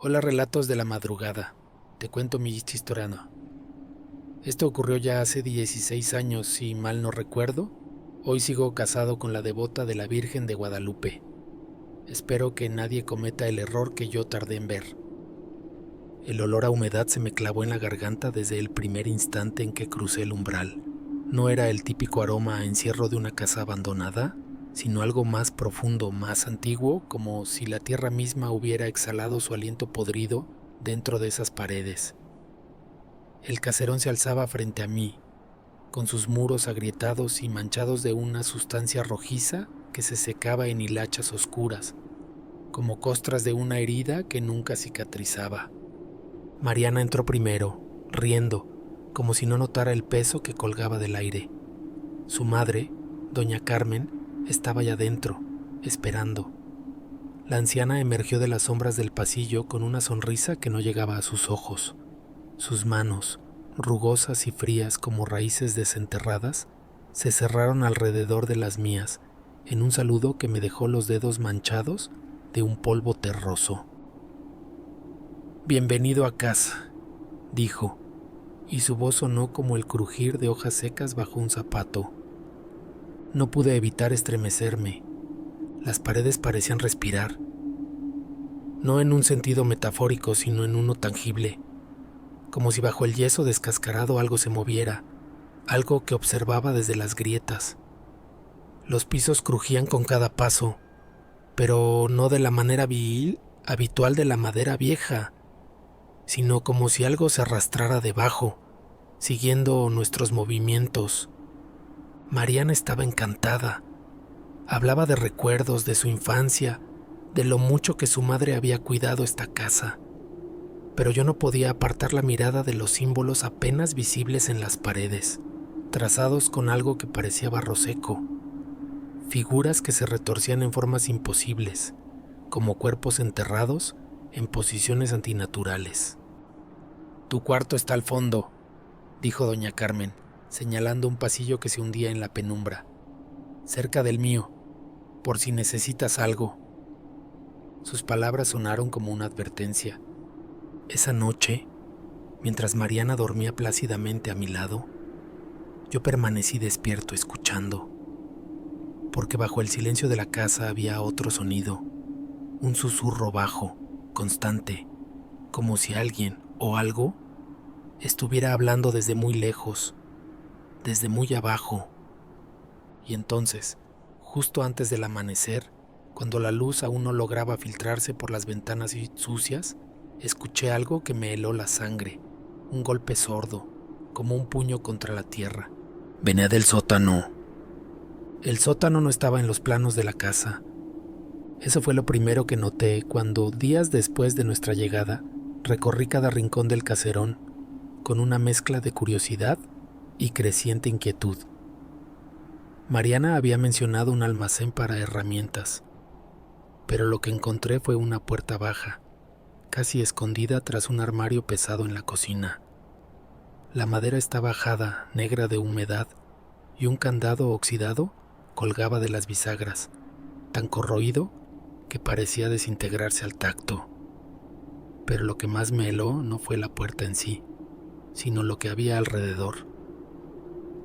Hola, relatos de la madrugada. Te cuento mi historia. Esto ocurrió ya hace 16 años, si mal no recuerdo. Hoy sigo casado con la devota de la Virgen de Guadalupe. Espero que nadie cometa el error que yo tardé en ver. El olor a humedad se me clavó en la garganta desde el primer instante en que crucé el umbral. No era el típico aroma a encierro de una casa abandonada, sino algo más profundo, más antiguo, como si la tierra misma hubiera exhalado su aliento podrido dentro de esas paredes. El caserón se alzaba frente a mí, con sus muros agrietados y manchados de una sustancia rojiza que se secaba en hilachas oscuras, como costras de una herida que nunca cicatrizaba. Mariana entró primero, riendo, como si no notara el peso que colgaba del aire. Su madre, doña Carmen, estaba ya dentro, esperando. La anciana emergió de las sombras del pasillo con una sonrisa que no llegaba a sus ojos. Sus manos, rugosas y frías como raíces desenterradas, se cerraron alrededor de las mías, en un saludo que me dejó los dedos manchados de un polvo terroso. «Bienvenido a casa», dijo, y su voz sonó como el crujir de hojas secas bajo un zapato. No pude evitar estremecerme. Las paredes parecían respirar. No en un sentido metafórico, sino en uno tangible, como si bajo el yeso descascarado algo se moviera, algo que observaba desde las grietas. Los pisos crujían con cada paso, pero no de la manera habitual de la madera vieja, sino como si algo se arrastrara debajo, siguiendo nuestros movimientos. Mariana estaba encantada. Hablaba de recuerdos de su infancia, de lo mucho que su madre había cuidado esta casa. Pero yo no podía apartar la mirada de los símbolos apenas visibles en las paredes, trazados con algo que parecía barro seco. Figuras que se retorcían en formas imposibles, como cuerpos enterrados en posiciones antinaturales. «Tu cuarto está al fondo», dijo doña Carmen, señalando un pasillo que se hundía en la penumbra. «Cerca del mío, por si necesitas algo». Sus palabras sonaron como una advertencia. Esa noche, mientras Mariana dormía plácidamente a mi lado, yo permanecí despierto escuchando, porque bajo el silencio de la casa había otro sonido, un susurro bajo, constante, como si alguien o algo estuviera hablando desde muy lejos, desde muy abajo. Y entonces, justo antes del amanecer, cuando la luz aún no lograba filtrarse por las ventanas sucias, escuché algo que me heló la sangre, un golpe sordo, como un puño contra la tierra. Venía del sótano. El sótano no estaba en los planos de la casa. Eso fue lo primero que noté cuando, días después de nuestra llegada, recorrí cada rincón del caserón con una mezcla de curiosidad y creciente inquietud. Mariana había mencionado un almacén para herramientas, pero lo que encontré fue una puerta baja, casi escondida tras un armario pesado en la cocina. La madera estaba ajada, negra de humedad, y un candado oxidado colgaba de las bisagras, tan corroído que parecía desintegrarse al tacto. Pero lo que más me heló no fue la puerta en sí, sino lo que había alrededor.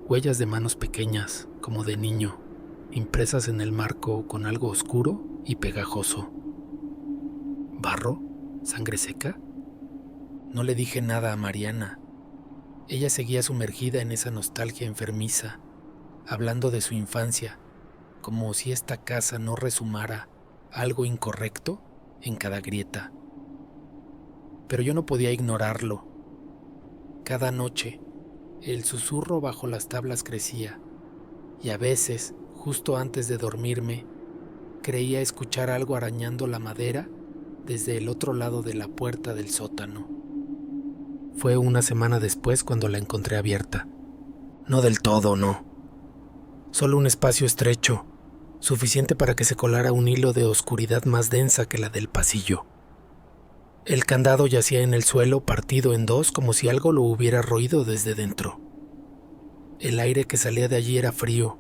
Huellas de manos pequeñas, como de niño, impresas en el marco con algo oscuro y pegajoso. ¿Barro? ¿Sangre seca? No le dije nada a Mariana. Ella seguía sumergida en esa nostalgia enfermiza, hablando de su infancia, como si esta casa no resumara algo incorrecto en cada grieta. Pero yo no podía ignorarlo. Cada noche, el susurro bajo las tablas crecía, y a veces, justo antes de dormirme, creía escuchar algo arañando la madera desde el otro lado de la puerta del sótano. Fue una semana después cuando la encontré abierta. No del todo, no. Solo un espacio estrecho, suficiente para que se colara un hilo de oscuridad más densa que la del pasillo. El candado yacía en el suelo, partido en dos, como si algo lo hubiera roído desde dentro. El aire que salía de allí era frío,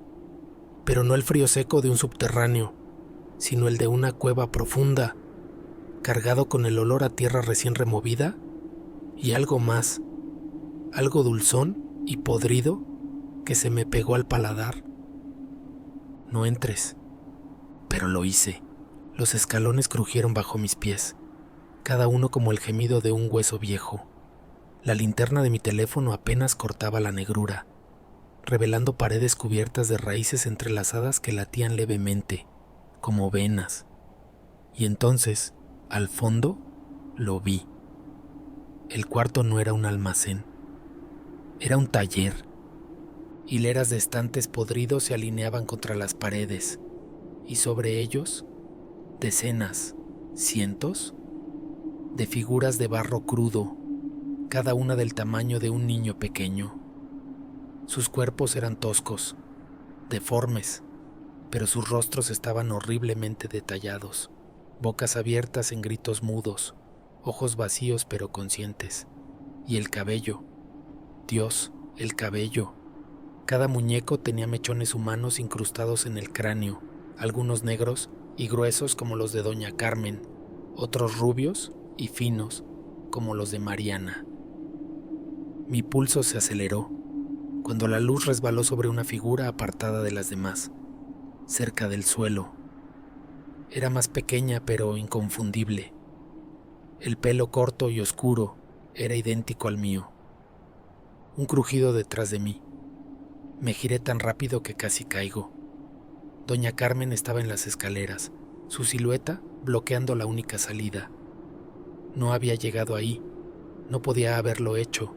pero no el frío seco de un subterráneo, sino el de una cueva profunda, cargado con el olor a tierra recién removida y algo más, algo dulzón y podrido que se me pegó al paladar. No entres. Pero lo hice. Los escalones crujieron bajo mis pies, cada uno como el gemido de un hueso viejo. La linterna de mi teléfono apenas cortaba la negrura, revelando paredes cubiertas de raíces entrelazadas que latían levemente, como venas. Y entonces, al fondo, lo vi. El cuarto no era un almacén, era un taller. Hileras de estantes podridos se alineaban contra las paredes, y sobre ellos, decenas, cientos, de figuras de barro crudo, cada una del tamaño de un niño pequeño. Sus cuerpos eran toscos, deformes, pero sus rostros estaban horriblemente detallados, bocas abiertas en gritos mudos, ojos vacíos pero conscientes. Y el cabello, Dios, el cabello. Cada muñeco tenía mechones humanos incrustados en el cráneo, algunos negros y gruesos como los de Doña Carmen, otros rubios y finos como los de Mariana. Mi pulso se aceleró cuando la luz resbaló sobre una figura apartada de las demás, cerca del suelo. Era más pequeña pero inconfundible. El pelo corto y oscuro era idéntico al mío. Un crujido detrás de mí. Me giré tan rápido que casi caigo. Doña Carmen estaba en las escaleras, su silueta bloqueando la única salida. No había llegado ahí, no podía haberlo hecho,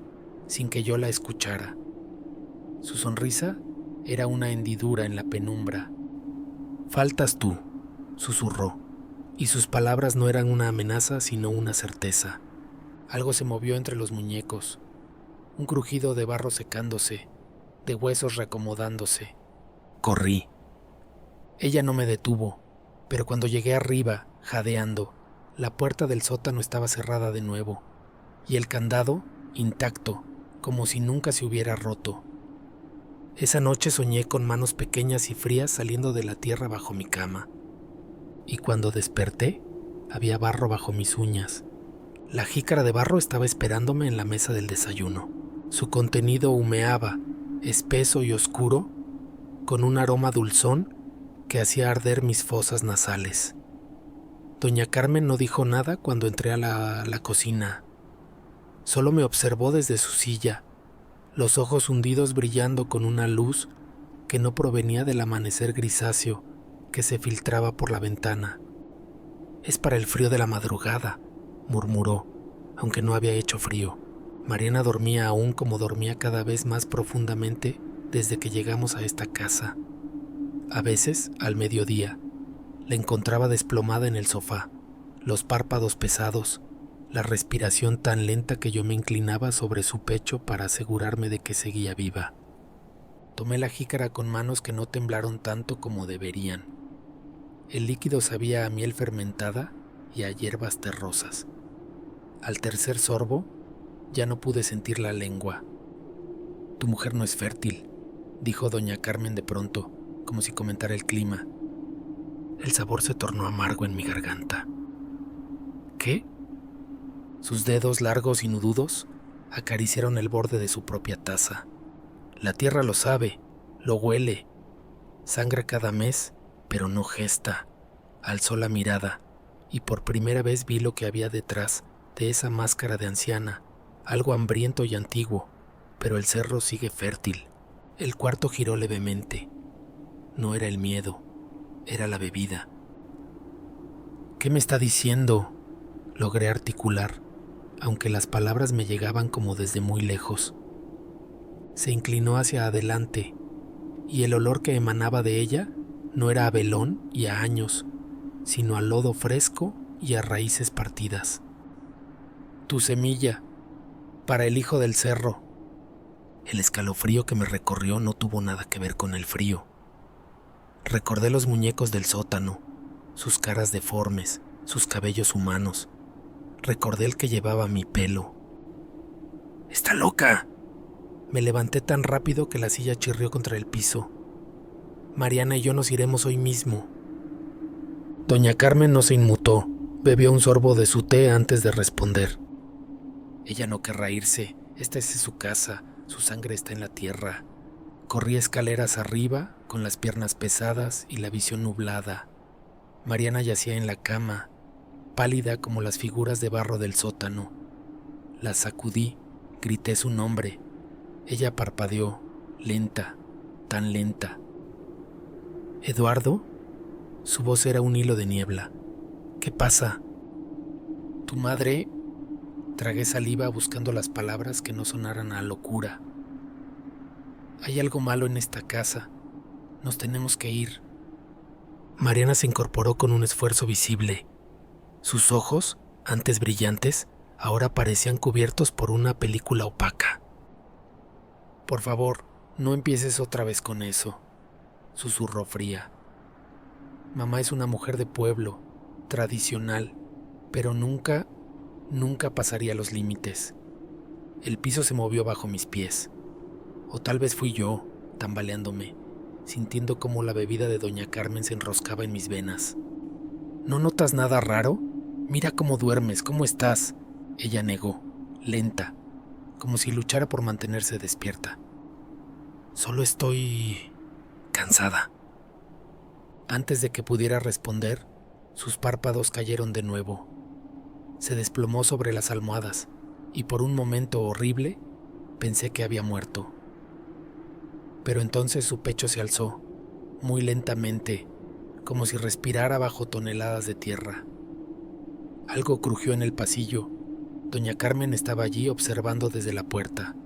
sin que yo la escuchara. Su sonrisa era una hendidura en la penumbra. «Faltas tú», susurró, y sus palabras no eran una amenaza sino una certeza. Algo se movió entre los muñecos, un crujido de barro secándose, de huesos reacomodándose. Corrí. Ella no me detuvo, pero cuando llegué arriba, jadeando, la puerta del sótano estaba cerrada de nuevo, y el candado intacto, como si nunca se hubiera roto. Esa noche soñé con manos pequeñas y frías saliendo de la tierra bajo mi cama, y cuando desperté, había barro bajo mis uñas. La jícara de barro estaba esperándome en la mesa del desayuno. Su contenido humeaba, espeso y oscuro, con un aroma dulzón que hacía arder mis fosas nasales. Doña Carmen no dijo nada cuando entré a la cocina. Solo me observó desde su silla, los ojos hundidos brillando con una luz que no provenía del amanecer grisáceo que se filtraba por la ventana. «Es para el frío de la madrugada», murmuró, aunque no había hecho frío. Mariana dormía aún como dormía cada vez más profundamente desde que llegamos a esta casa. A veces, al mediodía, la encontraba desplomada en el sofá, los párpados pesados, la respiración tan lenta que yo me inclinaba sobre su pecho para asegurarme de que seguía viva. Tomé la jícara con manos que no temblaron tanto como deberían. El líquido sabía a miel fermentada y a hierbas terrosas. Al tercer sorbo, ya no pude sentir la lengua. «Tu mujer no es fértil», dijo doña Carmen de pronto, como si comentara el clima. El sabor se tornó amargo en mi garganta. «¿Qué?». Sus dedos largos y nududos acariciaron el borde de su propia taza. «La tierra lo sabe, lo huele. Sangra cada mes, pero no gesta». Alzó la mirada y por primera vez vi lo que había detrás de esa máscara de anciana, algo hambriento y antiguo, pero el cerro sigue fértil. El cuarto giró levemente. No era el miedo, era la bebida. «¿Qué me está diciendo?», logré articular, aunque las palabras me llegaban como desde muy lejos. Se inclinó hacia adelante, y el olor que emanaba de ella no era a velón y a años, sino a lodo fresco y a raíces partidas. «Tu semilla, para el hijo del cerro». El escalofrío que me recorrió no tuvo nada que ver con el frío. Recordé los muñecos del sótano, sus caras deformes, sus cabellos humanos. Recordé el que llevaba mi pelo. «¡Está loca!». Me levanté tan rápido que la silla chirrió contra el piso. «Mariana y yo nos iremos hoy mismo». Doña Carmen no se inmutó, Bebió un sorbo de su té antes de responder. Ella no querrá irse, esta es su casa, su sangre está en la tierra. Corrí escaleras arriba, con las piernas pesadas y la visión nublada. Mariana yacía en la cama, pálida como las figuras de barro del sótano. La sacudí, grité su nombre. Ella parpadeó, lenta, tan lenta. ¿Eduardo? Su voz era un hilo de niebla. ¿Qué pasa? Tu madre... Tragué saliva buscando las palabras que no sonaran a locura. Hay algo malo en esta casa. Nos tenemos que ir. Mariana se incorporó con un esfuerzo visible. Sus ojos, antes brillantes, ahora parecían cubiertos por una película opaca. Por favor, no empieces otra vez con eso, susurró fría. Mamá es una mujer de pueblo, tradicional, pero nunca pasaría los límites. El piso se movió bajo mis pies. O tal vez fui yo, tambaleándome, sintiendo cómo la bebida de doña Carmen se enroscaba en mis venas. ¿No notas nada raro? Mira cómo duermes, ¿cómo estás? Ella negó, lenta, como si luchara por mantenerse despierta. Solo estoy... cansada. Antes de que pudiera responder, sus párpados cayeron de nuevo. Se desplomó sobre las almohadas y por un momento horrible pensé que había muerto. Pero entonces su pecho se alzó, muy lentamente, como si respirara bajo toneladas de tierra. Algo crujió en el pasillo. Doña Carmen estaba allí observando desde la puerta.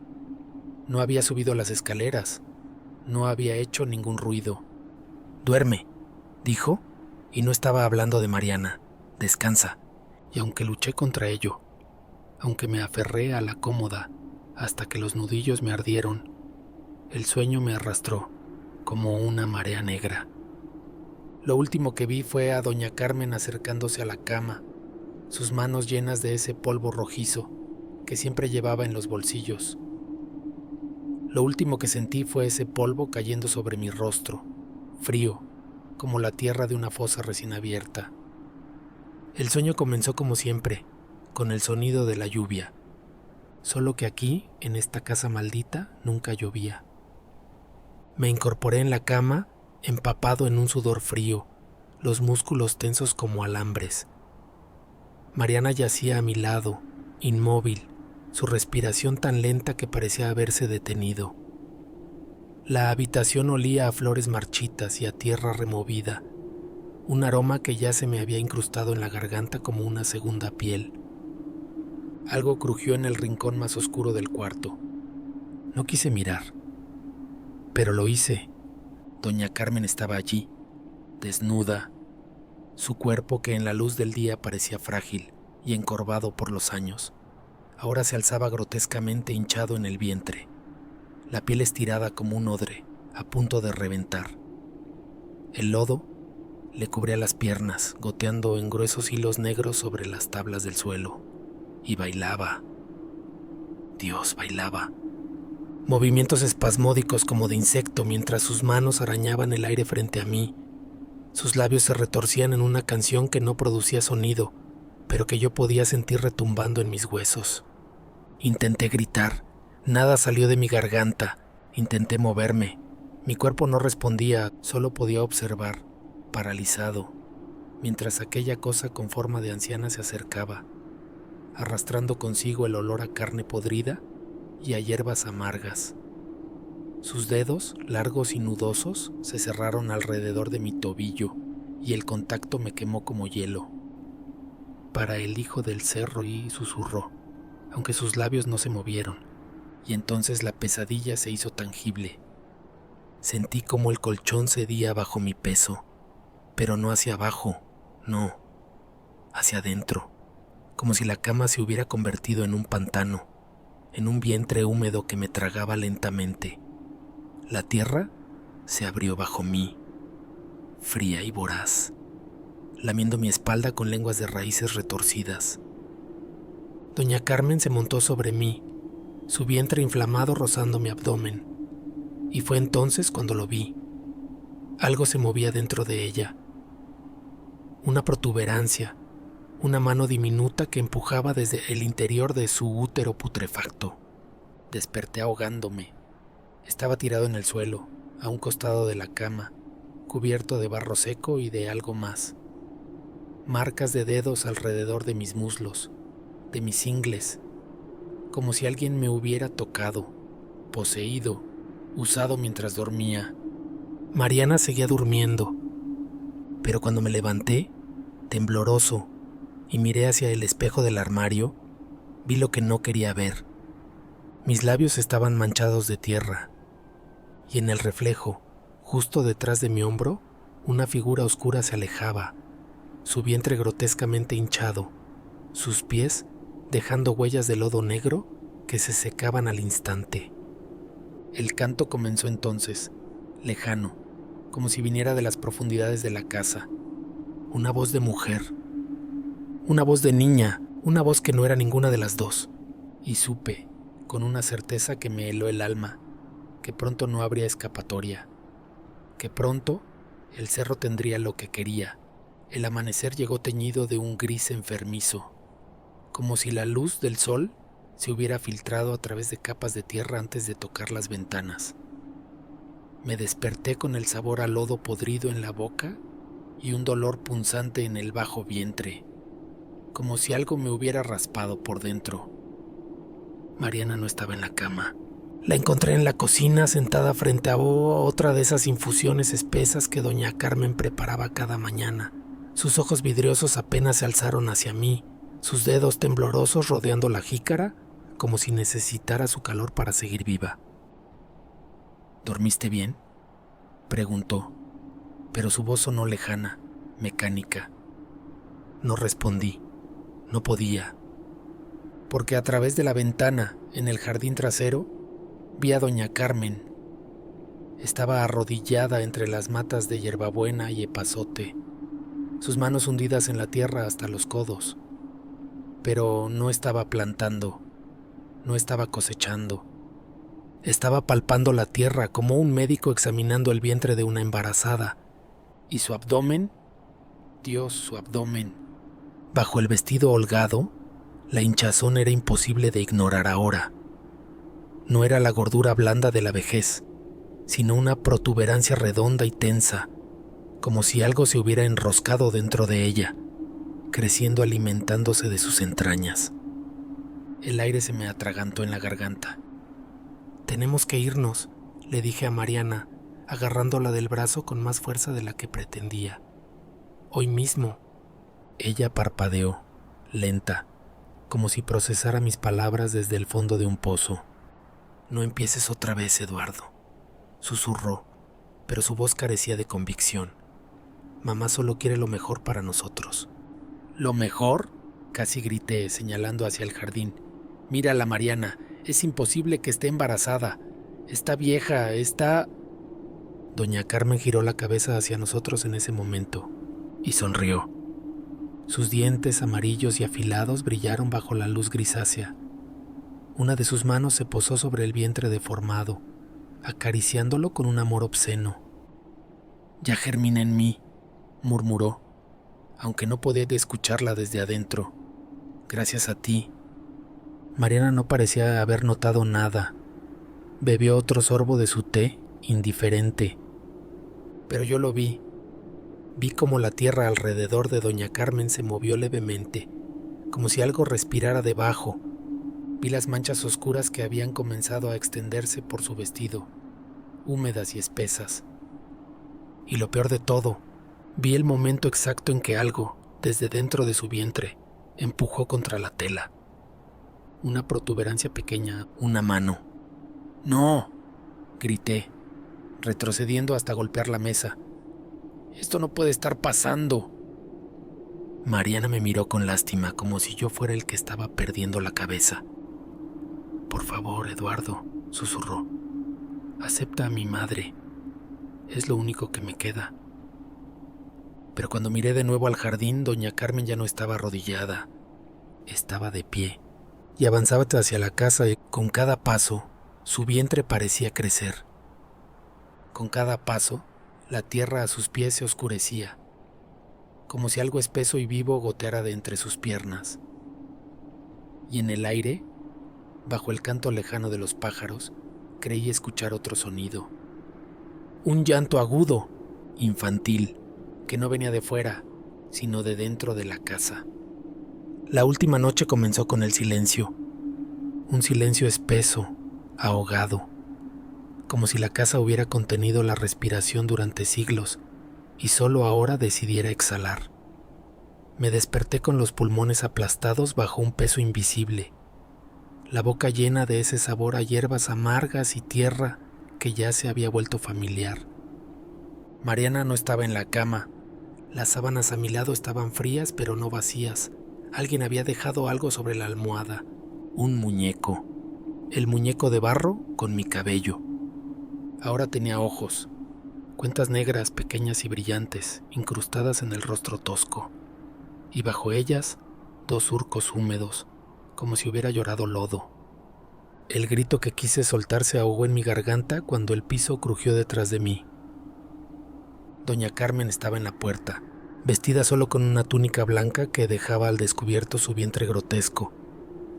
No había subido las escaleras, no había hecho ningún ruido. «Duerme», dijo, y no estaba hablando de Mariana. «Descansa». Y aunque luché contra ello, aunque me aferré a la cómoda hasta que los nudillos me ardieron, el sueño me arrastró como una marea negra. Lo último que vi fue a doña Carmen acercándose a la cama, sus manos llenas de ese polvo rojizo que siempre llevaba en los bolsillos. Lo último que sentí fue ese polvo cayendo sobre mi rostro, frío, como la tierra de una fosa recién abierta. El sueño comenzó como siempre, con el sonido de la lluvia, solo que aquí, en esta casa maldita, nunca llovía. Me incorporé en la cama, empapado en un sudor frío, los músculos tensos como alambres. Mariana yacía a mi lado, inmóvil, su respiración tan lenta que parecía haberse detenido. La habitación olía a flores marchitas y a tierra removida, un aroma que ya se me había incrustado en la garganta como una segunda piel. Algo crujió en el rincón más oscuro del cuarto. No quise mirar, pero lo hice. Doña Carmen estaba allí, desnuda, su cuerpo que en la luz del día parecía frágil y encorvado por los años, ahora se alzaba grotescamente hinchado en el vientre, la piel estirada como un odre, a punto de reventar. El lodo le cubría las piernas, goteando en gruesos hilos negros sobre las tablas del suelo. Y bailaba. Dios, bailaba. Movimientos espasmódicos como de insecto mientras sus manos arañaban el aire frente a mí. Sus labios se retorcían en una canción que no producía sonido, pero que yo podía sentir retumbando en mis huesos. Intenté gritar. Nada salió de mi garganta. Intenté moverme. Mi cuerpo no respondía, solo podía observar, paralizado, mientras aquella cosa con forma de anciana se acercaba, arrastrando consigo el olor a carne podrida y a hierbas amargas. Sus dedos, largos y nudosos, se cerraron alrededor de mi tobillo y el contacto me quemó como hielo. Para el hijo del cerro, y susurró, aunque sus labios no se movieron, y entonces la pesadilla se hizo tangible. Sentí como el colchón cedía bajo mi peso, pero no hacia abajo, no, hacia adentro, como si la cama se hubiera convertido en un pantano, en un vientre húmedo que me tragaba lentamente. La tierra se abrió bajo mí, fría y voraz, lamiendo mi espalda con lenguas de raíces retorcidas. Doña Carmen se montó sobre mí, su vientre inflamado rozando mi abdomen, y fue entonces cuando lo vi. Algo se movía dentro de ella, una protuberancia, una mano diminuta que empujaba desde el interior de su útero putrefacto. Desperté ahogándome. Estaba tirado en el suelo, a un costado de la cama, cubierto de barro seco y de algo más. Marcas de dedos alrededor de mis muslos, de mis ingles, como si alguien me hubiera tocado, poseído, usado mientras dormía. Mariana seguía durmiendo, pero cuando me levanté, tembloroso, y miré hacia el espejo del armario, vi lo que no quería ver. Mis labios estaban manchados de tierra, y en el reflejo, justo detrás de mi hombro, una figura oscura se alejaba, su vientre grotescamente hinchado, sus pies dejando huellas de lodo negro que se secaban al instante. El canto comenzó entonces, lejano, como si viniera de las profundidades de la casa. Una voz de mujer, una voz de niña, una voz que no era ninguna de las dos. Y supe, con una certeza que me heló el alma, que pronto no habría escapatoria, que pronto el cerro tendría lo que quería. El amanecer llegó teñido de un gris enfermizo, como si la luz del sol se hubiera filtrado a través de capas de tierra antes de tocar las ventanas. Me desperté con el sabor a lodo podrido en la boca y un dolor punzante en el bajo vientre, como si algo me hubiera raspado por dentro. Mariana no estaba en la cama. La encontré en la cocina sentada frente a otra de esas infusiones espesas que doña Carmen preparaba cada mañana. Sus ojos vidriosos apenas se alzaron hacia mí, sus dedos temblorosos rodeando la jícara, como si necesitara su calor para seguir viva. ¿Dormiste bien?, preguntó, pero su voz sonó lejana, mecánica. No respondí, no podía, porque a través de la ventana, en el jardín trasero, vi a doña Carmen. Estaba arrodillada entre las matas de hierbabuena y epazote, sus manos hundidas en la tierra hasta los codos. Pero no estaba plantando, no estaba cosechando. Estaba palpando la tierra como un médico examinando el vientre de una embarazada. Y su abdomen, Dios, su abdomen. Bajo el vestido holgado, la hinchazón era imposible de ignorar ahora. No era la gordura blanda de la vejez, sino una protuberancia redonda y tensa, como si algo se hubiera enroscado dentro de ella, creciendo alimentándose de sus entrañas. El aire se me atragantó en la garganta. «Tenemos que irnos», le dije a Mariana, agarrándola del brazo con más fuerza de la que pretendía. «Hoy mismo». Ella parpadeó, lenta, como si procesara mis palabras desde el fondo de un pozo. «No empieces otra vez, Eduardo», susurró, pero su voz carecía de convicción. «Mamá solo quiere lo mejor para nosotros». «¿Lo mejor?», casi grité, señalando hacia el jardín. «Mírala, Mariana, es imposible que esté embarazada. Está vieja, está...» Doña Carmen giró la cabeza hacia nosotros en ese momento y sonrió. Sus dientes amarillos y afilados brillaron bajo la luz grisácea. Una de sus manos se posó sobre el vientre deformado, acariciándolo con un amor obsceno. «Ya germina en mí», murmuró, aunque no podía escucharla desde adentro. «Gracias a ti». Mariana no parecía haber notado nada. Bebió otro sorbo de su té, indiferente. Pero yo lo vi. Vi cómo la tierra alrededor de doña Carmen se movió levemente, como si algo respirara debajo. Vi las manchas oscuras que habían comenzado a extenderse por su vestido, húmedas y espesas. Y lo peor de todo, vi el momento exacto en que algo, desde dentro de su vientre, empujó contra la tela. Una protuberancia pequeña, una mano. «¡No!», grité, retrocediendo hasta golpear la mesa. «Esto no puede estar pasando». Mariana me miró con lástima, como si yo fuera el que estaba perdiendo la cabeza. «Por favor, Eduardo», susurró. «Acepta a mi madre. Es lo único que me queda». Pero cuando miré de nuevo al jardín, doña Carmen ya no estaba arrodillada. Estaba de pie y avanzaba hacia la casa y con cada paso su vientre parecía crecer. Con cada paso, la tierra a sus pies se oscurecía. como si algo espeso y vivo goteara de entre sus piernas. Y en el aire, bajo el canto lejano de los pájaros, creí escuchar otro sonido. Un llanto agudo, infantil, que no venía de fuera, sino de dentro de la casa. La última noche comenzó con el silencio, un silencio espeso, ahogado, como si la casa hubiera contenido la respiración durante siglos y solo ahora decidiera exhalar. Me desperté con los pulmones aplastados bajo un peso invisible, la boca llena de ese sabor a hierbas amargas y tierra que ya se había vuelto familiar. Mariana no estaba en la cama. Las sábanas a mi lado estaban frías pero no vacías. Alguien había dejado algo sobre la almohada. Un muñeco. El muñeco de barro con mi cabello. Ahora tenía ojos. Cuentas negras, pequeñas y brillantes, incrustadas en el rostro tosco. Y bajo ellas, 2 surcos húmedos, como si hubiera llorado lodo. El grito que quise soltar se ahogó en mi garganta cuando el piso crujió detrás de mí. Doña Carmen estaba en la puerta, vestida solo con una túnica blanca que dejaba al descubierto su vientre grotesco,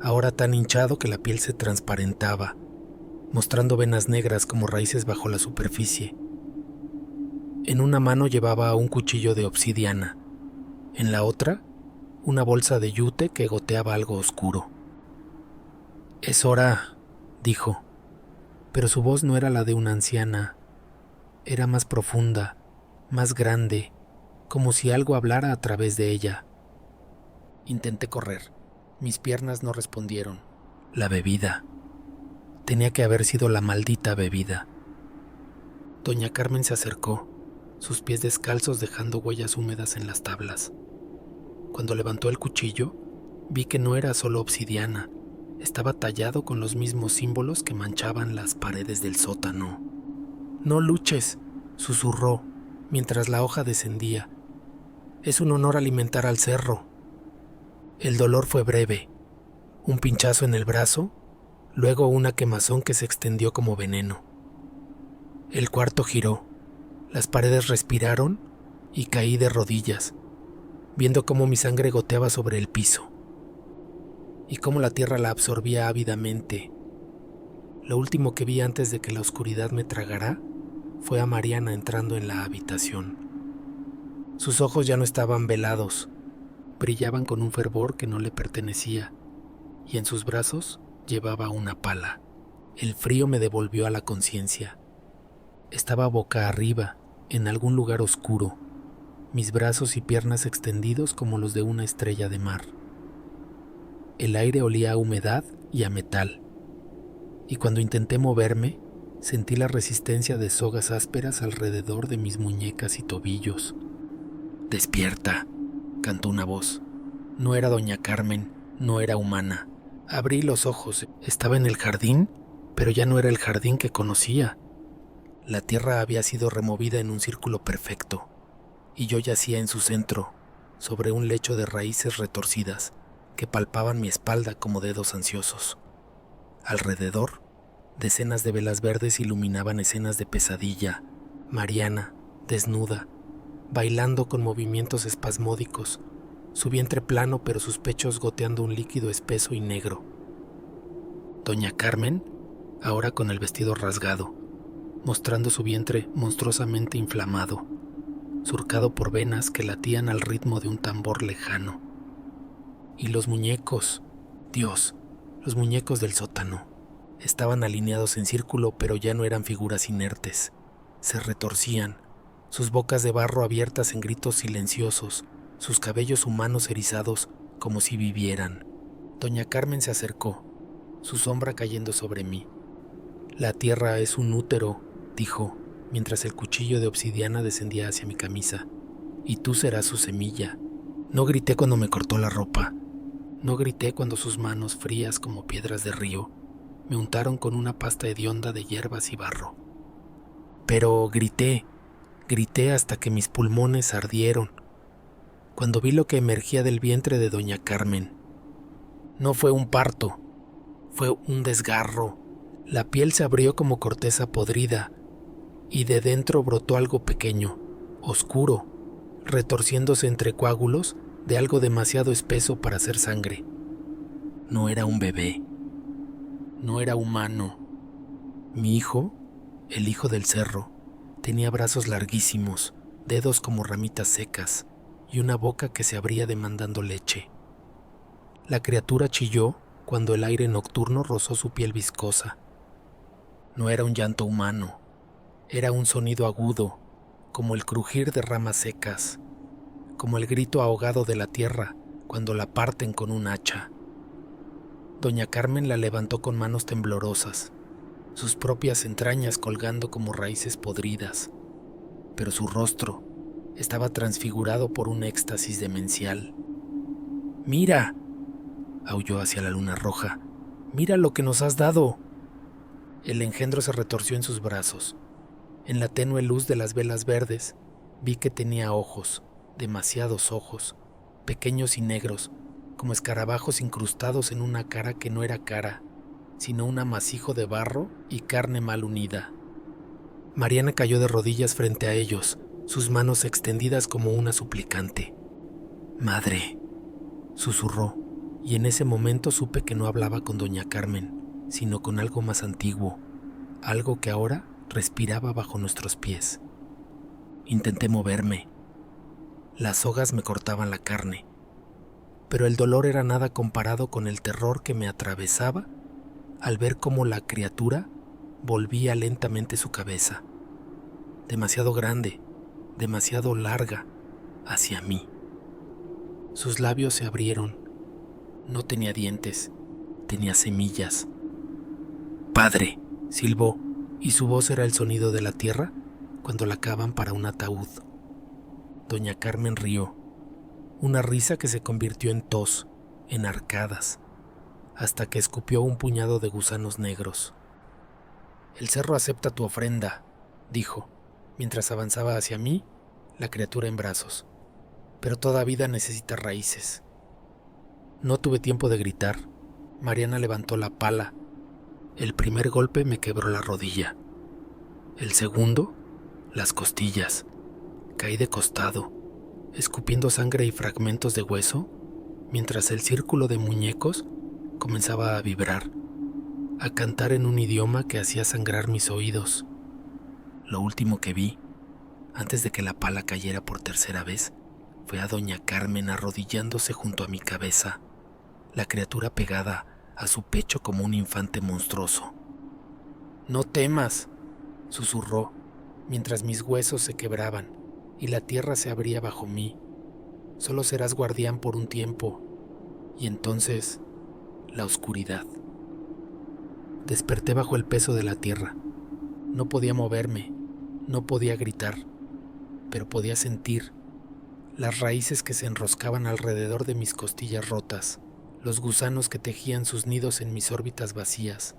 ahora tan hinchado que la piel se transparentaba, mostrando venas negras como raíces bajo la superficie. En una mano llevaba un cuchillo de obsidiana, en la otra, una bolsa de yute que goteaba algo oscuro. «Es hora», dijo, pero su voz no era la de una anciana, era más profunda, más grande, como si algo hablara a través de ella. Intenté correr. Mis piernas no respondieron. La bebida. Tenía que haber sido la maldita bebida. Doña Carmen se acercó, sus pies descalzos dejando huellas húmedas en las tablas. Cuando levantó el cuchillo, vi que no era solo obsidiana, estaba tallado con los mismos símbolos que manchaban las paredes del sótano. «No luches», susurró, mientras la hoja descendía. «Es un honor alimentar al cerro». El dolor fue breve. Un pinchazo en el brazo, luego una quemazón que se extendió como veneno. El cuarto giró. Las paredes respiraron y caí de rodillas, viendo cómo mi sangre goteaba sobre el piso y cómo la tierra la absorbía ávidamente. Lo último que vi antes de que la oscuridad me tragara fue a Mariana entrando en la habitación. Sus ojos ya no estaban velados, brillaban con un fervor que no le pertenecía, y en sus brazos llevaba una pala. El frío me devolvió a la conciencia. Estaba boca arriba, en algún lugar oscuro, mis brazos y piernas extendidos como los de una estrella de mar. El aire olía a humedad y a metal, y cuando intenté moverme, sentí la resistencia de sogas ásperas alrededor de mis muñecas y tobillos. «Despierta», cantó una voz. No era doña Carmen, no era humana. Abrí los ojos. Estaba en el jardín, pero ya no era el jardín que conocía. La tierra había sido removida en un círculo perfecto, y yo yacía en su centro, sobre un lecho de raíces retorcidas que palpaban mi espalda como dedos ansiosos. Alrededor, decenas de velas verdes iluminaban escenas de pesadilla. Mariana, desnuda, bailando con movimientos espasmódicos, su vientre plano pero sus pechos goteando un líquido espeso y negro. Doña Carmen, ahora con el vestido rasgado, mostrando su vientre monstruosamente inflamado, surcado por venas que latían al ritmo de un tambor lejano. Y los muñecos, Dios, los muñecos del sótano, estaban alineados en círculo pero ya no eran figuras inertes. Se retorcían, sus bocas de barro abiertas en gritos silenciosos, sus cabellos humanos erizados como si vivieran. Doña Carmen se acercó, su sombra cayendo sobre mí. «La tierra es un útero», dijo, mientras el cuchillo de obsidiana descendía hacia mi camisa. «Y tú serás su semilla». No grité cuando me cortó la ropa. No grité cuando sus manos, frías como piedras de río, me untaron con una pasta hedionda de hierbas y barro. Pero grité hasta que mis pulmones ardieron, cuando vi lo que emergía del vientre de doña Carmen. No fue un parto, fue un desgarro. La piel se abrió como corteza podrida, y de dentro brotó algo pequeño, oscuro, retorciéndose entre coágulos de algo demasiado espeso para ser sangre. No era un bebé. No era humano. Mi hijo, el hijo del cerro, tenía brazos larguísimos, dedos como ramitas secas y una boca que se abría demandando leche. La criatura chilló cuando el aire nocturno rozó su piel viscosa. No era un llanto humano, era un sonido agudo, como el crujir de ramas secas, como el grito ahogado de la tierra cuando la parten con un hacha. Doña Carmen la levantó con manos temblorosas, sus propias entrañas colgando como raíces podridas, pero su rostro estaba transfigurado por un éxtasis demencial. «¡Mira!», aulló hacia la luna roja. «¡Mira lo que nos has dado!». El engendro se retorció en sus brazos. En la tenue luz de las velas verdes vi que tenía ojos, demasiados ojos, pequeños y negros, como escarabajos incrustados en una cara que no era cara, sino un amasijo de barro y carne mal unida. Mariana cayó de rodillas frente a ellos, sus manos extendidas como una suplicante. «Madre», susurró, y en ese momento supe que no hablaba con doña Carmen, sino con algo más antiguo, algo que ahora respiraba bajo nuestros pies. Intenté moverme. Las sogas me cortaban la carne, pero el dolor era nada comparado con el terror que me atravesaba al ver cómo la criatura volvía lentamente su cabeza, demasiado grande, demasiado larga, hacia mí. Sus labios se abrieron. No tenía dientes, tenía semillas. «Padre», silbó, y su voz era el sonido de la tierra cuando la cavan para un ataúd. Doña Carmen rió, una risa que se convirtió en tos, en arcadas, hasta que escupió un puñado de gusanos negros. «El cerro acepta tu ofrenda», dijo, mientras avanzaba hacia mí, la criatura en brazos. «Pero toda vida necesita raíces». No tuve tiempo de gritar. Mariana levantó la pala. El primer golpe me quebró la rodilla. El segundo, las costillas. Caí de costado, escupiendo sangre y fragmentos de hueso, mientras el círculo de muñecos comenzaba a vibrar, a cantar en un idioma que hacía sangrar mis oídos. Lo último que vi, antes de que la pala cayera por tercera vez, fue a doña Carmen arrodillándose junto a mi cabeza, la criatura pegada a su pecho como un infante monstruoso. «No temas», susurró, mientras mis huesos se quebraban y la tierra se abría bajo mí. «Solo serás guardián por un tiempo, y entonces la oscuridad». Desperté bajo el peso de la tierra. No podía moverme, no podía gritar, pero podía sentir las raíces que se enroscaban alrededor de mis costillas rotas, los gusanos que tejían sus nidos en mis órbitas vacías,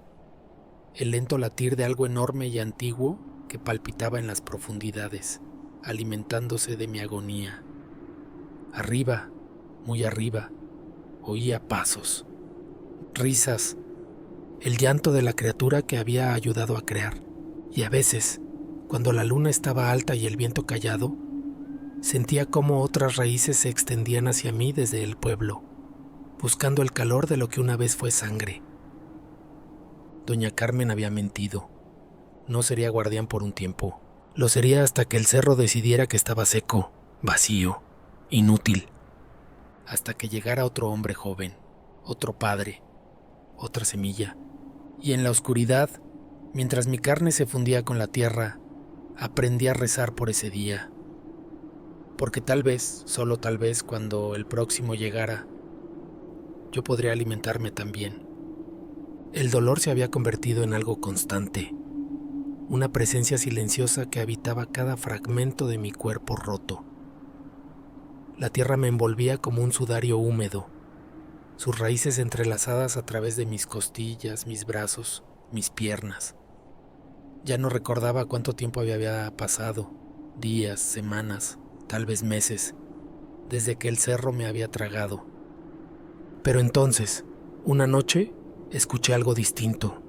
el lento latir de algo enorme y antiguo que palpitaba en las profundidades, alimentándose de mi agonía. Arriba, muy arriba, oía pasos, risas, el llanto de la criatura que había ayudado a crear, y a veces, cuando la luna estaba alta y el viento callado, sentía cómo otras raíces se extendían hacia mí desde el pueblo, buscando el calor de lo que una vez fue sangre. Doña Carmen había mentido. No sería guardián por un tiempo. Lo sería hasta que el cerro decidiera que estaba seco, vacío, inútil. Hasta que llegara otro hombre joven, otro padre, otra semilla. Y en la oscuridad, mientras mi carne se fundía con la tierra, aprendí a rezar por ese día. Porque tal vez, solo tal vez, cuando el próximo llegara, yo podría alimentarme también. El dolor se había convertido en algo constante, una presencia silenciosa que habitaba cada fragmento de mi cuerpo roto. La tierra me envolvía como un sudario húmedo, sus raíces entrelazadas a través de mis costillas, mis brazos, mis piernas. Ya no recordaba cuánto tiempo había pasado, días, semanas, tal vez meses, desde que el cerro me había tragado. Pero entonces, una noche, escuché algo distinto.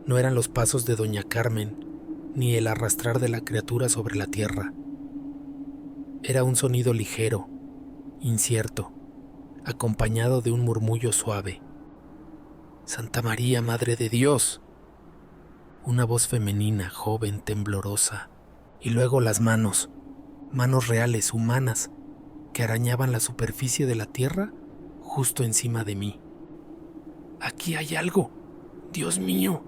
No eran los pasos de doña Carmen, ni el arrastrar de la criatura sobre la tierra. Era un sonido ligero, incierto, acompañado de un murmullo suave. «¡Santa María, Madre de Dios!». Una voz femenina, joven, temblorosa, y luego las manos reales, humanas, que arañaban la superficie de la tierra justo encima de mí. «¡Aquí hay algo! ¡Dios mío!».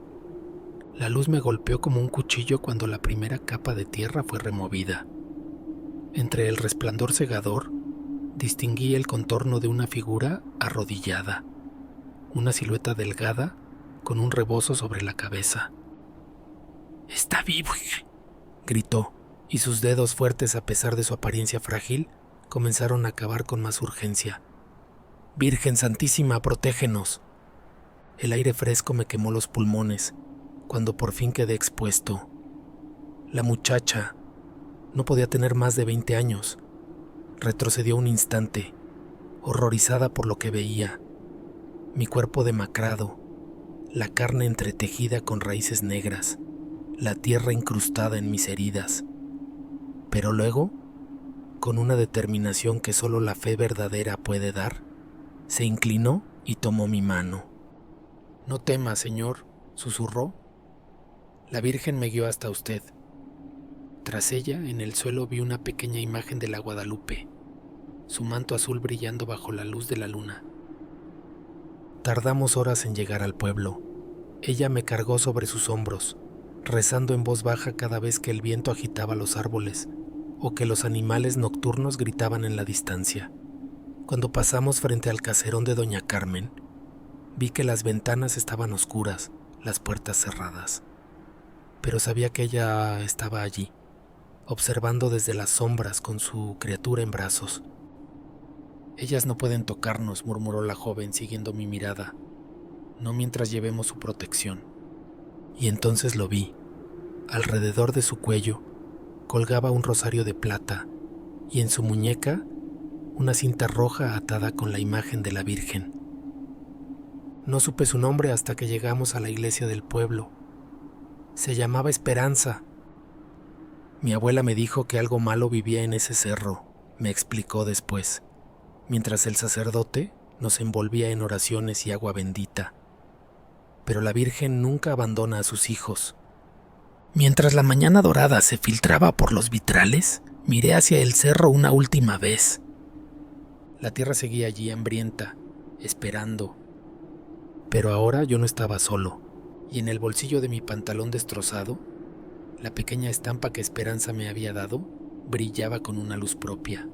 La luz me golpeó como un cuchillo cuando la primera capa de tierra fue removida. Entre el resplandor cegador, distinguí el contorno de una figura arrodillada, una silueta delgada con un rebozo sobre la cabeza. «¡Está vivo!», gritó, y sus dedos fuertes, a pesar de su apariencia frágil, comenzaron a cavar con más urgencia. «Virgen Santísima, protégenos». El aire fresco me quemó los pulmones cuando por fin quedé expuesto. La muchacha no podía tener más de 20 años. Retrocedió un instante, horrorizada por lo que veía. Mi cuerpo demacrado, la carne entretejida con raíces negras, la tierra incrustada en mis heridas. Pero luego, con una determinación que solo la fe verdadera puede dar, se inclinó y tomó mi mano. «No tema, señor», susurró. «La Virgen me guió hasta usted». Tras ella, en el suelo vi una pequeña imagen de la Guadalupe, su manto azul brillando bajo la luz de la luna. Tardamos horas en llegar al pueblo. Ella me cargó sobre sus hombros, rezando en voz baja cada vez que el viento agitaba los árboles o que los animales nocturnos gritaban en la distancia. Cuando pasamos frente al caserón de doña Carmen, vi que las ventanas estaban oscuras, las puertas cerradas. Pero sabía que ella estaba allí, observando desde las sombras con su criatura en brazos. «Ellas no pueden tocarnos», murmuró la joven siguiendo mi mirada, «no mientras llevemos su protección». Y entonces lo vi. Alrededor de su cuello colgaba un rosario de plata y en su muñeca una cinta roja atada con la imagen de la Virgen. No supe su nombre hasta que llegamos a la iglesia del pueblo. Se llamaba Esperanza. Mi abuela me dijo que algo malo vivía en ese cerro, me explicó después, mientras el sacerdote nos envolvía en oraciones y agua bendita. Pero la Virgen nunca abandona a sus hijos. Mientras la mañana dorada se filtraba por los vitrales, miré hacia el cerro una última vez. La tierra seguía allí hambrienta, esperando. Pero ahora yo no estaba solo, y en el bolsillo de mi pantalón destrozado, la pequeña estampa que Esperanza me había dado brillaba con una luz propia.